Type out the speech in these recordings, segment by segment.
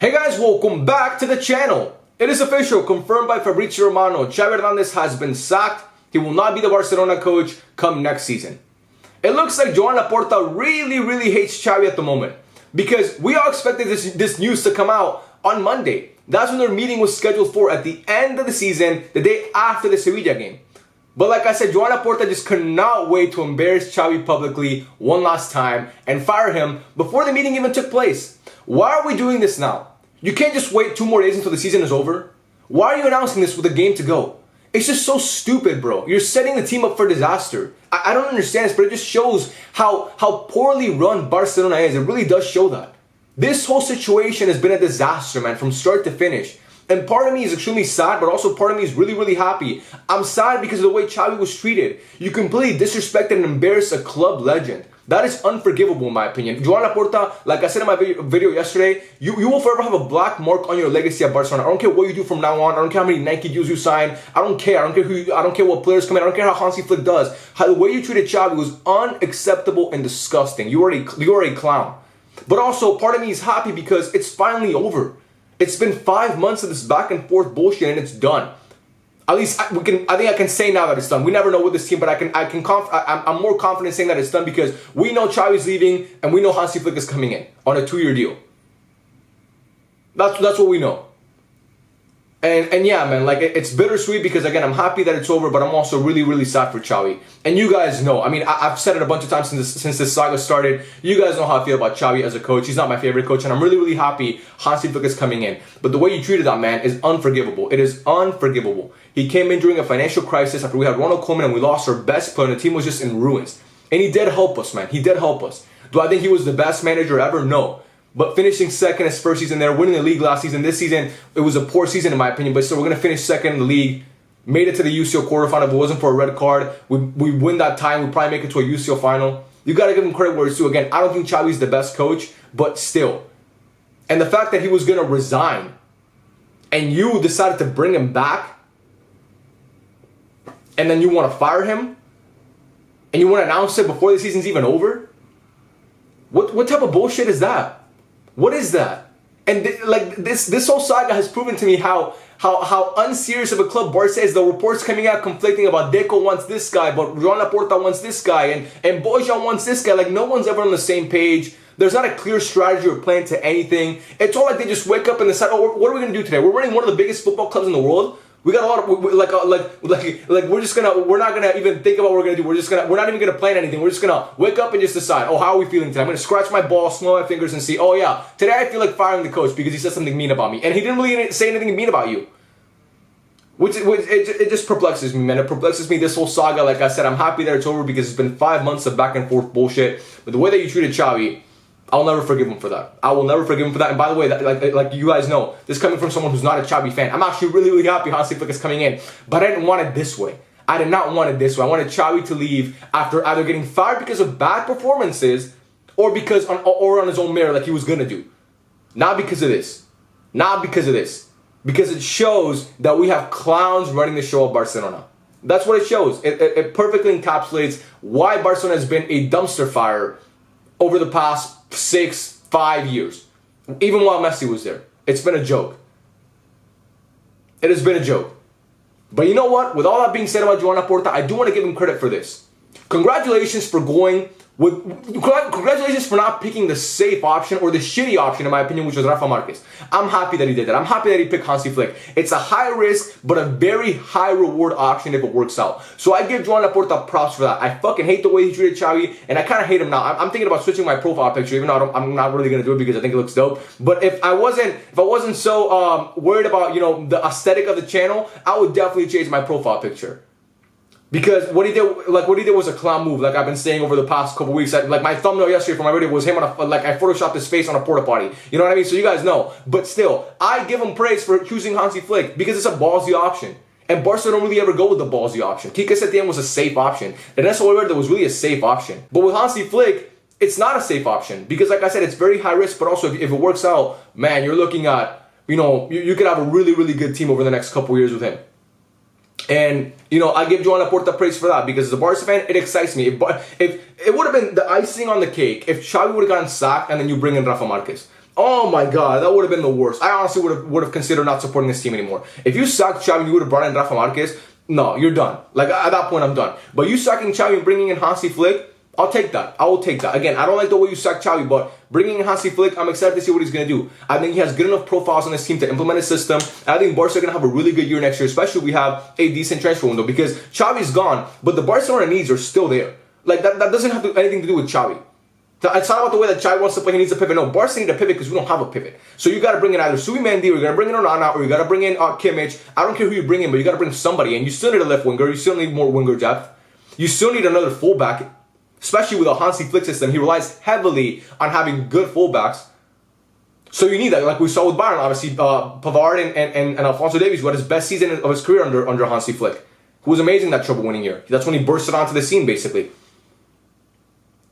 Hey guys, welcome back to the channel. It is official, confirmed by Fabrizio Romano. Xavi Hernandez has been sacked. He will not be the Barcelona coach come next season. It looks like Joan Laporta really hates Xavi at the moment, because we all expected this news to come out on Monday. That's when their meeting was scheduled for at the end of the season, the day after the Sevilla game. But like I said, Joan Laporta just could not wait to embarrass Xavi publicly one last time and fire him before the meeting even took place. Why are we doing this now? You can't just wait 2 more days until the season is over. Why are you announcing this with a game to go? It's just so stupid, bro. You're setting the team up for disaster. I don't understand this, but it just shows how poorly run Barcelona is. It really does show that. This whole situation has been a disaster, man, from start to finish. And part of me is extremely sad, but also part of me is really happy. I'm sad because of the way Xavi was treated. You completely disrespected and embarrassed a club legend. That is unforgivable in my opinion. Joan Laporta, like I said in my video yesterday, you will forever have a black mark on your legacy at Barcelona. I don't care what you do from now on. I don't care how many Nike deals you sign. I don't care. I don't care what players come in. I don't care how Hansi Flick does. The way you treated Xavi was unacceptable and disgusting. You are a clown. But also, part of me is happy because it's finally over. It's been 5 months of this back and forth bullshit and it's done. At least I think I can say now that it's done. We never know with this team, but I'm more confident saying that it's done because we know Xavi's leaving and we know Hansi Flick is coming in on a 2-year deal. That's what we know. And yeah, man, like it's bittersweet because again, I'm happy that it's over, but I'm also really sad for Xavi. And you guys know, I mean, I've said it a bunch of times since this saga started. You guys know how I feel about Xavi as a coach. He's not my favorite coach, and I'm really happy Hansi Flick is coming in. But the way you treated that man is unforgivable. It is unforgivable. He came in during a financial crisis after we had Ronald Koeman and we lost our best player, and the team was just in ruins. And he did help us, man. He did help us. Do I think he was the best manager ever? No. But finishing second his first season there, winning the league last season. This season, it was a poor season in my opinion, but still we're going to finish second in the league. Made it to the UCL quarterfinal. If it wasn't for a red card, we win that time. We probably make it to a UCL final. You got to give him credit where it's due. Again, I don't think Xavi's the best coach, but still. And the fact that he was going to resign and you decided to bring him back and then you want to fire him and you want to announce it before the season's even over? What type of bullshit is that? What is that? And this whole saga has proven to me how unserious of a club Barca is. The reports coming out conflicting about Deco wants this guy, but Joan Laporta wants this guy, and Bojan wants this guy. Like no one's ever on the same page. There's not a clear strategy or plan to anything. It's all like they just wake up and decide, oh, what are we gonna do today? We're running one of the biggest football clubs in the world. We got a lot of we're not gonna even think about what we're gonna do. We're not even gonna plan anything. We're just gonna wake up and just decide, oh, how are we feeling today? I'm gonna scratch my balls, smell my fingers, and see, oh yeah, today I feel like firing the coach because he said something mean about me, and he didn't really say anything mean about you. It just perplexes me, man. It perplexes me, this whole saga. Like I said, I'm happy that it's over because it's been 5 months of back and forth bullshit. But the way that you treated Xavi, I'll never forgive him for that. I will never forgive him for that. And by the way, like you guys know, this is coming from someone who's not a Xavi fan. I'm actually really happy Hansi Flick is coming in. But I didn't want it this way. I did not want it this way. I wanted Xavi to leave after either getting fired because of bad performances or on his own merit like he was going to do. Not because of this. Not because of this. Because it shows that we have clowns running the show at Barcelona. That's what it shows. It perfectly encapsulates why Barcelona has been a dumpster fire over the past 5 years. Even while Messi was there. It's been a joke. It has been a joke. But you know what? With all that being said about Joan Laporta, I do want to give him credit for this. Congratulations for congratulations for not picking the safe option or the shitty option, in my opinion, which was Rafa Marquez. I'm happy that he did that. I'm happy that he picked Hansi Flick. It's a high risk, but a very high reward option if it works out. So I give Joan Laporta props for that. I fucking hate the way he treated Xavi, and I kind of hate him now. I'm thinking about switching my profile picture, even though I'm not really gonna do it because I think it looks dope. But if I wasn't so worried about the aesthetic of the channel, I would definitely change my profile picture. Because what he did was a clown move, like I've been saying over the past couple weeks. Like my thumbnail yesterday for my video was him on I photoshopped his face on a porta potty. You know what I mean? So you guys know. But still, I give him praise for choosing Hansi Flick because it's a ballsy option. And Barca don't really ever go with the ballsy option. Quique Setien was a safe option. And that's what was really a safe option. But with Hansi Flick, it's not a safe option. Because like I said, it's very high risk, but also if it works out, man, you're looking at, you could have a really good team over the next couple years with him. And, I give Joan Laporta praise for that because as a Barca fan, it excites me. If it would have been the icing on the cake if Xavi would have gotten sacked and then you bring in Rafa Marquez. Oh my God, that would have been the worst. I honestly would have considered not supporting this team anymore. If you sacked Xavi and you would have brought in Rafa Marquez, no, you're done. Like, at that point, I'm done. But you sacking Xavi and bringing in Hansi Flick, I'll take that. I will take that. Again, I don't like the way you sack Xavi, but bringing in Hansi Flick, I'm excited to see what he's going to do. I think he has good enough profiles on this team to implement his system. And I think Barca are going to have a really good year next year, especially if we have a decent transfer window, because Xavi's gone, but the Barcelona needs are still there. Like, that doesn't have anything to do with Xavi. It's not about the way that Xavi wants to play, he needs a pivot. No, Barca need a pivot because we don't have a pivot. So you got to bring in either Subimendi, or you got to bring in Onana, or you got to bring in Kimmich. I don't care who you bring in, but you got to bring somebody. And you still need a left winger. You still need more winger depth. You still need another fullback, especially with a Hansi Flick system. He relies heavily on having good fullbacks. So you need that, like we saw with Bayern, obviously, Pavard and Alphonso Davies, who had his best season of his career under Hansi Flick, who was amazing that treble-winning year. That's when he bursted onto the scene, basically.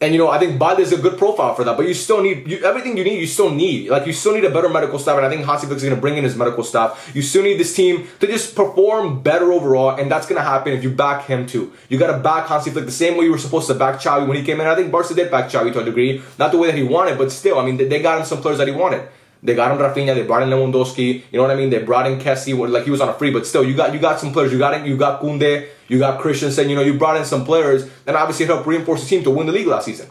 And, I think Balde is a good profile for that. But you still need, everything you need, you still need. Like, you still need a better medical staff. And I think Hansi Flick is going to bring in his medical staff. You still need this team to just perform better overall. And that's going to happen if you back him too. You got to back Hansi Flick the same way you were supposed to back Xavi when he came in. I think Barca did back Xavi to a degree. Not the way that he wanted, but still, I mean, they got him some players that he wanted. They got him Rafinha, they brought in Lewandowski, you know what I mean? They brought in Kessie, like he was on a free, but still, you got some players. You got Koundé, you got Christensen, you brought in some players, and obviously it helped reinforce the team to win the league last season.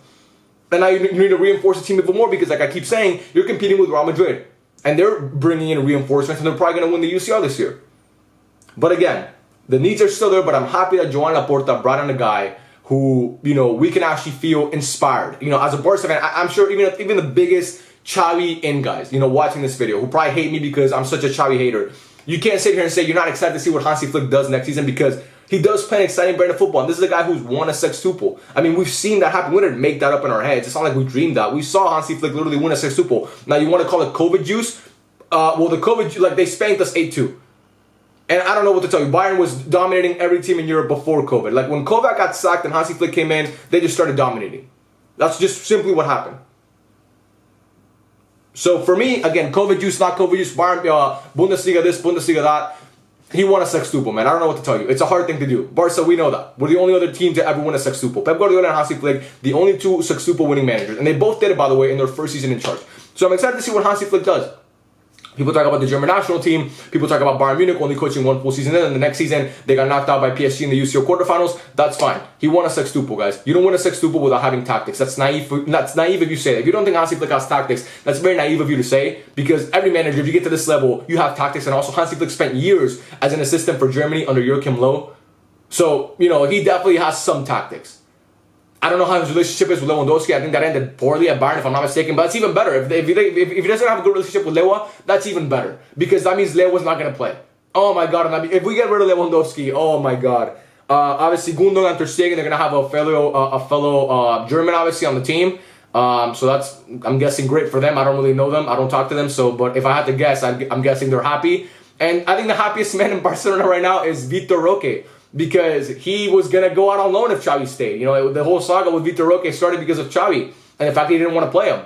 And now you need to reinforce the team even more because, like I keep saying, you're competing with Real Madrid. And they're bringing in reinforcements, and they're probably going to win the UCL this year. But again, the needs are still there, but I'm happy that Joan Laporta brought in a guy who, we can actually feel inspired. As a Barca fan, I'm sure even the biggest Xavi in guys, watching this video, who probably hate me because I'm such a Xavi hater. You can't sit here and say you're not excited to see what Hansi Flick does next season because he does play an exciting brand of football. And this is a guy who's won a sextuple. I mean, we've seen that happen. We didn't make that up in our heads. It's not like we dreamed that. We saw Hansi Flick literally win a sextuple. Now, you want to call it COVID juice? Well, the COVID, like, they spanked us 8-2. And I don't know what to tell you. Bayern was dominating every team in Europe before COVID. Like, when Kovac got sacked and Hansi Flick came in, they just started dominating. That's just simply what happened. So, for me, again, COVID juice, not COVID juice, Bayern, Bundesliga this, Bundesliga that. He won a sextuple, man. I don't know what to tell you. It's a hard thing to do. Barca, we know that. We're the only other team to ever win a sextuple. Pep Guardiola and Hansi Flick, the only two sextuple winning managers. And they both did it, by the way, in their first season in charge. So I'm excited to see what Hansi Flick does. People talk about the German national team. People talk about Bayern Munich only coaching one full season in. And the next season, they got knocked out by PSG in the UCL quarterfinals. That's fine. He won a sextuple, guys. You don't win a sextuple without having tactics. That's naive. That's naive if you say that. If you don't think Hansi Flick has tactics, that's very naive of you to say. Because every manager, if you get to this level, you have tactics. And also, Hansi Flick spent years as an assistant for Germany under Joachim Löw. So, he definitely has some tactics. I don't know how his relationship is with Lewandowski. I think that ended poorly at Bayern, if I'm not mistaken. But it's even better. If he doesn't have a good relationship with Lewa, that's even better. Because that means Lewa's not going to play. Oh, my God. And if we get rid of Lewandowski, oh, my God. Obviously, Gundogan and Ter Stegen, they're going to have a fellow German, obviously, on the team. So that's, I'm guessing, great for them. I don't really know them. I don't talk to them. But if I had to guess, I'm guessing they're happy. And I think the happiest man in Barcelona right now is Vitor Roque. Because he was going to go out on loan if Xavi stayed. The whole saga with Vitor Roque started because of Xavi. And the fact that he didn't want to play him.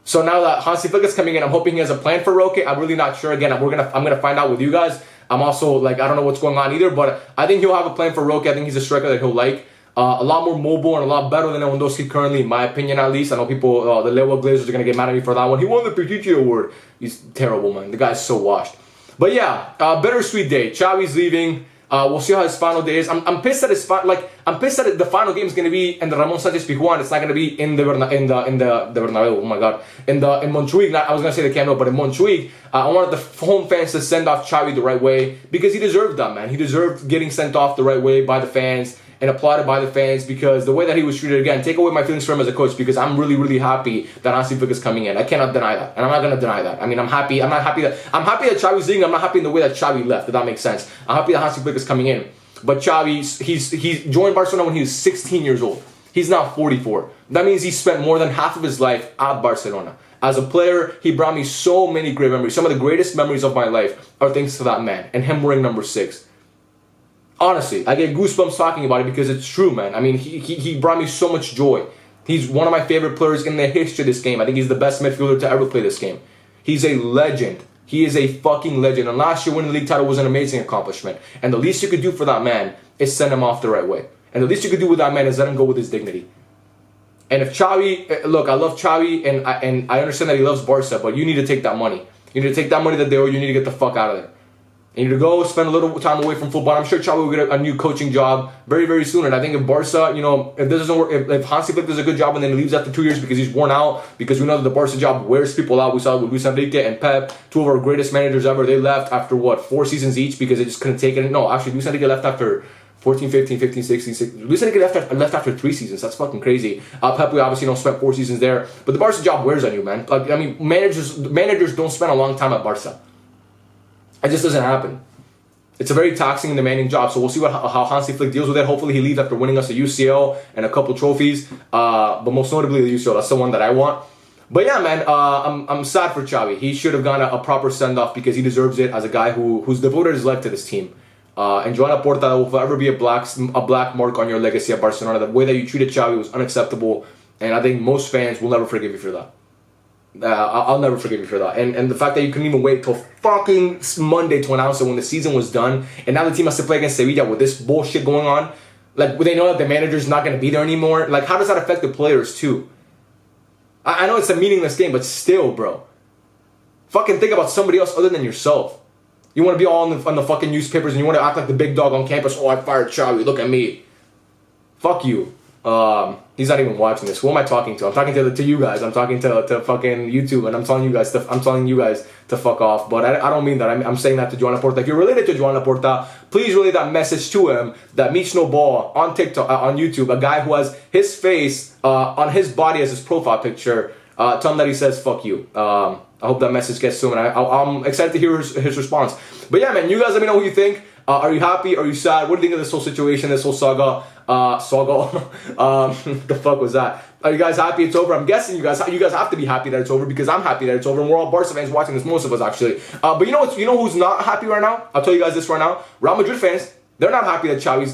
So now that Hansi Flick is coming in, I'm hoping he has a plan for Roque. I'm really not sure. Again, I'm gonna find out with you guys. I'm also, I don't know what's going on either. But I think he'll have a plan for Roque. I think he's a striker that he'll like. A lot more mobile and a lot better than Lewandowski currently, in my opinion at least. I know people, the Lewa Glazers are going to get mad at me for that one. He won the Pichichi Award. He's terrible, man. The guy's so washed. But yeah, bittersweet day. Xavi's leaving. We'll see how his final day is. I'm pissed that I'm pissed that the final game is going to be in the Ramon Sanchez Pizjuan. It's not going to be in the Bernabeu. Oh my God, in Montjuic. I was going to say the Camp Nou, but in Montjuic. I wanted the home fans to send off Xavi the right way because he deserved that, man. He deserved getting sent off the right way by the fans and applauded by the fans because the way that he was treated, again, take away my feelings for him as a coach because I'm really, really happy that Hansi Flick is coming in. I cannot deny that. And I'm not going to deny that. I mean, I'm happy that Xavi's leaving. I'm not happy in the way that Xavi left, if that makes sense. I'm happy that Hansi Flick is coming in. But Xavi, he joined Barcelona when he was 16 years old. He's now 44. That means he spent more than half of his life at Barcelona. As a player, he brought me so many great memories. Some of the greatest memories of my life are thanks to that man and him wearing number 6. Honestly, I get goosebumps talking about it because it's true, man. I mean, he brought me so much joy. He's one of my favorite players in the history of this game. I think he's the best midfielder to ever play this game. He's a legend. He is a fucking legend. And last year winning the league title was an amazing accomplishment. And the least you could do for that man is send him off the right way. And the least you could do with that man is let him go with his dignity. And if Xavi, look, I love Xavi, and I understand that he loves Barca, but you need to take that money. You need to take that money that they owe. You need to get the fuck out of there. You need to go spend a little time away from football. I'm sure Xavi will get a new coaching job very, very soon. And I think if Barca, if this doesn't work, if Hansi Flick does a good job and then he leaves after 2 years because he's worn out, because we know that the Barca job wears people out. We saw it with Luis Enrique and Pep, two of our greatest managers ever. They left after, 4 seasons each because they just couldn't take it. No, actually, Luis Enrique left after 14, 15, 15, 16, 16. Luis Enrique left after 3 seasons. That's fucking crazy. Pep, we obviously spent 4 seasons there. But the Barca job wears on you, man. Like, I mean, managers don't spend a long time at Barca. It just doesn't happen. It's a very taxing and demanding job, so we'll see how Hansi Flick deals with it. Hopefully he leaves after winning us a UCL and a couple trophies, but most notably the UCL. That's the one that I want. But yeah, man, I'm sad for Xavi. He should have gotten a proper send-off because he deserves it as a guy who's devoted his life to this team. And Joan Laporta will forever be a black mark on your legacy at Barcelona. The way that you treated Xavi was unacceptable, and I think most fans will never forgive you for that. I'll never forgive you for that. And the fact that you couldn't even wait till fucking Monday to announce it when the season was done, and now the team has to play against Sevilla with this bullshit going on. Like, they know that the manager's not going to be there anymore. Like, how does that affect the players too? I know it's a meaningless game, but still, bro. Fucking think about somebody else other than yourself. You want to be all on the fucking newspapers and you want to act like the big dog on campus. Oh, I fired Xavi. Look at me. Fuck you. He's not even watching this. Who am I talking to? I'm talking to you guys. I'm talking to fucking YouTube, and I'm telling you guys to fuck off. But I don't mean that. I'm saying that to Joan Laporta. If you're related to Joan Laporta, please relay that message to him. That Meets No Ball on TikTok, on YouTube, a guy who has his face on his body as his profile picture. Tell him that he says fuck you. I hope that message gets to him, and I'm excited to hear his response. But yeah, man, you guys let me know what you think. Are you happy? Are you sad? What do you think of this whole situation, this whole saga? The fuck was that? Are you guys happy it's over? I'm guessing you guys have to be happy that it's over because I'm happy that it's over, and we're all Barca fans watching this. Most of us actually. But you know who's not happy right now? I'll tell you guys this right now. Real Madrid fans, they're not happy that Xavi's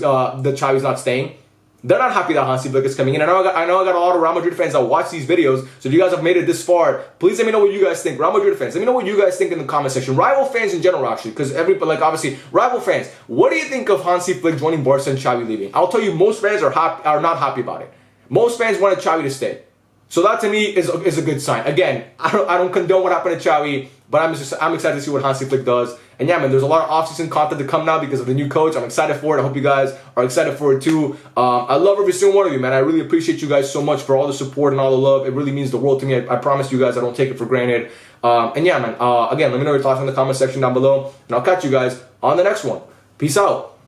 not staying. They're not happy that Hansi Flick is coming in. I know I got a lot of Real Madrid fans that watch these videos. So if you guys have made it this far, please let me know what you guys think. Real Madrid fans, let me know what you guys think in the comment section. Rival fans in general, actually, because obviously rival fans. What do you think of Hansi Flick joining Barca and Xavi leaving? I'll tell you, most fans are not happy about it. Most fans wanted Xavi to stay. So that to me is a good sign. Again, I don't condone what happened to Xavi, but I'm excited to see what Hansi Flick does. And yeah, man, there's a lot of off-season content to come now because of the new coach. I'm excited for it. I hope you guys are excited for it too. I love every single one of you, man. I really appreciate you guys so much for all the support and all the love. It really means the world to me. I promise you guys I don't take it for granted. And yeah, man, again, let me know your thoughts in the comment section down below. And I'll catch you guys on the next one. Peace out.